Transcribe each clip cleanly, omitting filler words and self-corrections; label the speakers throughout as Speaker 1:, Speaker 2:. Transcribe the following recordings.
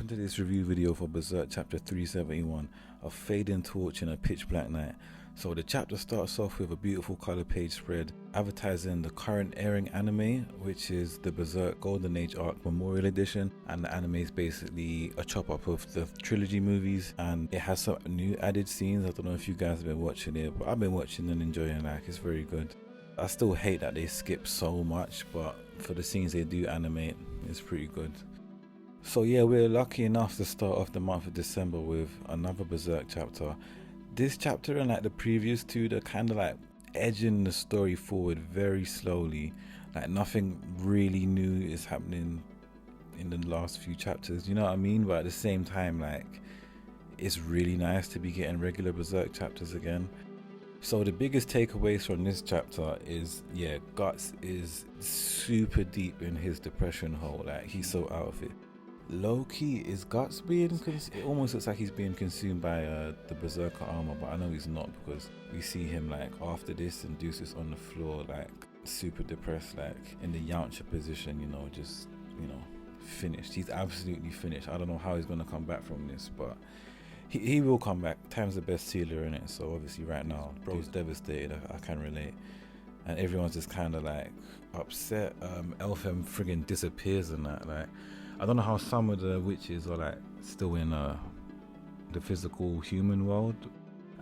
Speaker 1: welcome to this review video for Berserk chapter 371, A Fading Torch in a Pitch Black Night. So the chapter starts off with a beautiful color page spread advertising the current airing anime, which is the Berserk Golden Age Arc Memorial Edition, and the anime is basically a chop up of the trilogy movies, and it has some new added scenes. I don't know if you guys have been watching it, but I've been watching and enjoying it. It's very good. I still hate that they skip so much, but for the scenes they do animate, it's pretty good. So yeah, we're lucky enough to start off the month of December with another Berserk chapter. This chapter and like the previous two, they're kind of like edging the story forward very slowly. Like nothing really new is happening in the last few chapters, you know what I mean? But at the same time, like, it's really nice to be getting regular Berserk chapters again. So the biggest takeaways from this chapter is, yeah, Guts is super deep in his depression hole. Like, he's so out of it. Low-key, is Guts being it almost looks like he's being consumed by the Berserker armor, but I know he's not, because we see him like after this and Deuce is on the floor like super depressed, like in the Yamcha position, you know, just, you know, finished. He's absolutely finished. I don't know how he's gonna come back from this, but he will come back. Time's the best healer in it, so obviously right now bro's devastated. I can relate, and everyone's just kind of like upset. Elfhem friggin' disappears and that, like, I don't know how some of the witches are like still in the physical human world.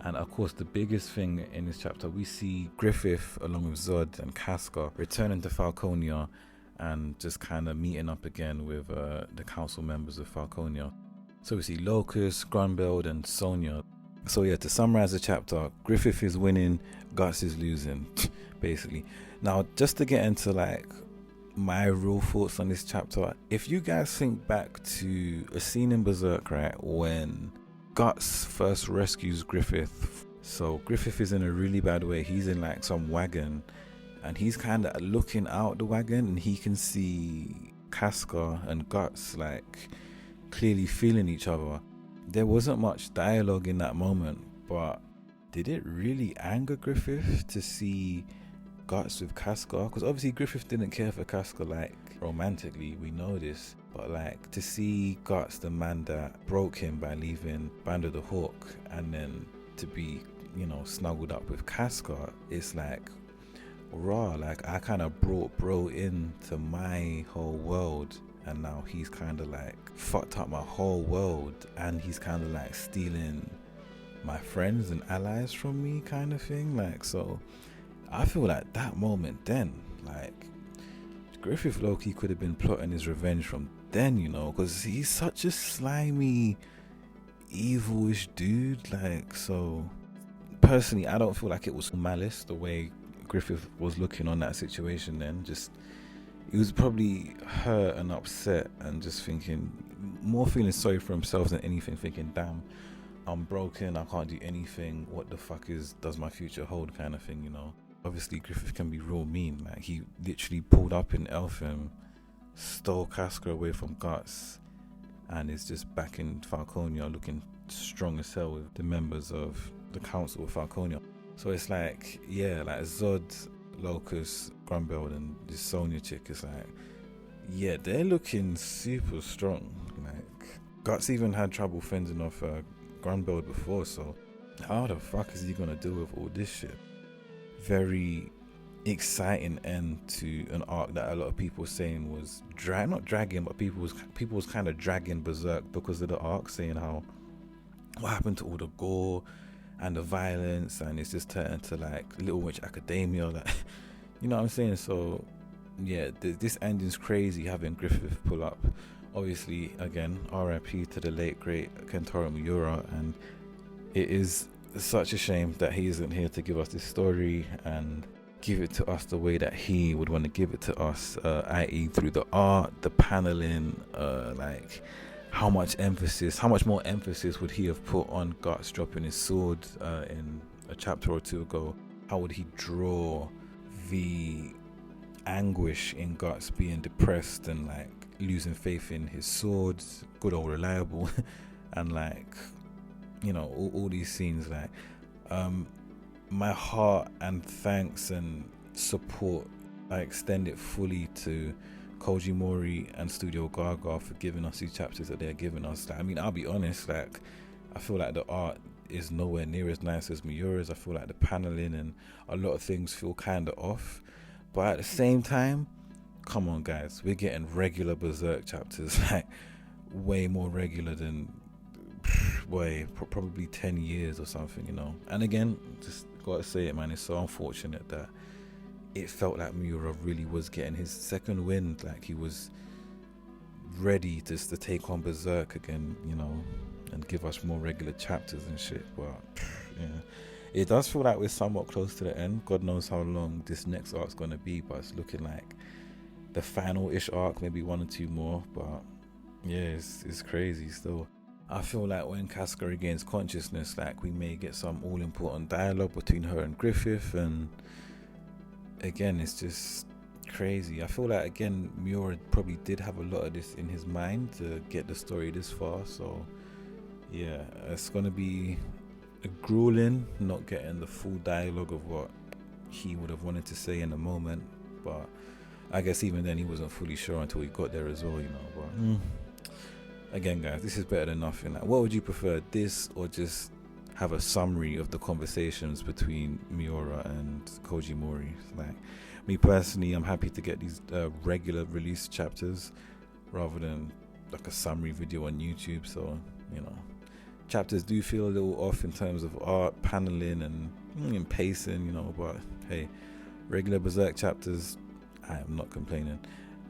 Speaker 1: And of course the biggest thing in this chapter, we see Griffith along with Zod and Casca returning to Falconia and just kind of meeting up again with the council members of Falconia. So we see Locust, Grunbeld and Sonya. So yeah, to summarize the chapter, Griffith is winning, Guts is losing, basically. Now just to get into like my real thoughts on this chapter, if you guys think back to a scene in Berserk, right, when Guts first rescues Griffith. So Griffith is in a really bad way. He's in like some wagon and he's kind of looking out the wagon and he can see Casca and Guts like clearly feeling each other. There wasn't much dialogue in that moment, but did it really anger Griffith to see Guts with Casca? Because obviously Griffith didn't care for Casca like romantically, we know this, but like to see Guts, the man that broke him by leaving Band of the Hawk, and then to be, you know, snuggled up with Casca, it's like raw. Like I kind of brought bro into my whole world, and now he's kind of like fucked up my whole world, and he's kind of like stealing my friends and allies from me, kind of thing. Like, so I feel like that moment then, like Griffith low-key could have been plotting his revenge from then, you know, because he's such a slimy, evil-ish dude. Like, so personally, I don't feel like it was malice the way Griffith was looking on that situation then. Just, he was probably hurt and upset and just thinking, more feeling sorry for himself than anything, thinking, damn, I'm broken, I can't do anything, what the fuck does my future hold, kind of thing, you know. Obviously Griffith can be real mean. Like, he literally pulled up in Elfhem, stole Casca away from Guts, and is just back in Falconia looking strong as hell with the members of the council of Falconia. So it's like, yeah, like Zod, Locust, Grunbeld and this Sonya chick is like, yeah, they're looking super strong. Like, Guts even had trouble fending off Grunbeld before, so how the fuck is he gonna deal with all this shit? Very exciting end to an arc that a lot of people were saying was not dragging, but people was kind of dragging Berserk because of the arc, saying how what happened to all the gore and the violence, and it's just turned into like Little Witch Academia, like, you know what I'm saying? So yeah, this ending's crazy, having Griffith pull up. Obviously, again, RIP to the late great Kentaro Miura, and it is such a shame that he isn't here to give us this story and give it to us the way that he would want to give it to us, i.e. through the art, the paneling, like how much more emphasis would he have put on Guts dropping his sword in a chapter or two ago? How would he draw the anguish in Guts being depressed and like losing faith in his swords, good old reliable, and like, you know, all these scenes, like my heart and thanks and support, I extend it fully to Koji Mori and Studio Gaga for giving us these chapters that they're giving us. Like, I mean, I'll be honest, like, I feel like the art is nowhere near as nice as Miura's. I feel like the paneling and a lot of things feel kind of off. But at the same time, come on, guys, we're getting regular Berserk chapters, like way more regular than probably 10 years or something, you know. And again, just gotta say it, man, it's so unfortunate that it felt like Miura really was getting his second wind, like he was ready just to take on Berserk again, you know, and give us more regular chapters and shit. But yeah, it does feel like we're somewhat close to the end. God knows how long this next arc's gonna be, but it's looking like the final-ish arc, maybe 1 or 2 more. But yeah, it's crazy still. I feel like when Casca regains consciousness, like we may get some all-important dialogue between her and Griffith, and again, it's just crazy. I feel like, again, Miura probably did have a lot of this in his mind to get the story this far. So yeah, it's gonna be grueling not getting the full dialogue of what he would have wanted to say in the moment. But I guess even then he wasn't fully sure until he got there as well, you know. But again, guys, this is better than nothing. Like, what would you prefer, this or just have a summary of the conversations between Miura and Koji Mori? Like, me personally, I'm happy to get these regular release chapters rather than like a summary video on YouTube. So, you know, chapters do feel a little off in terms of art, paneling and pacing, you know, but hey, regular Berserk chapters, I am not complaining.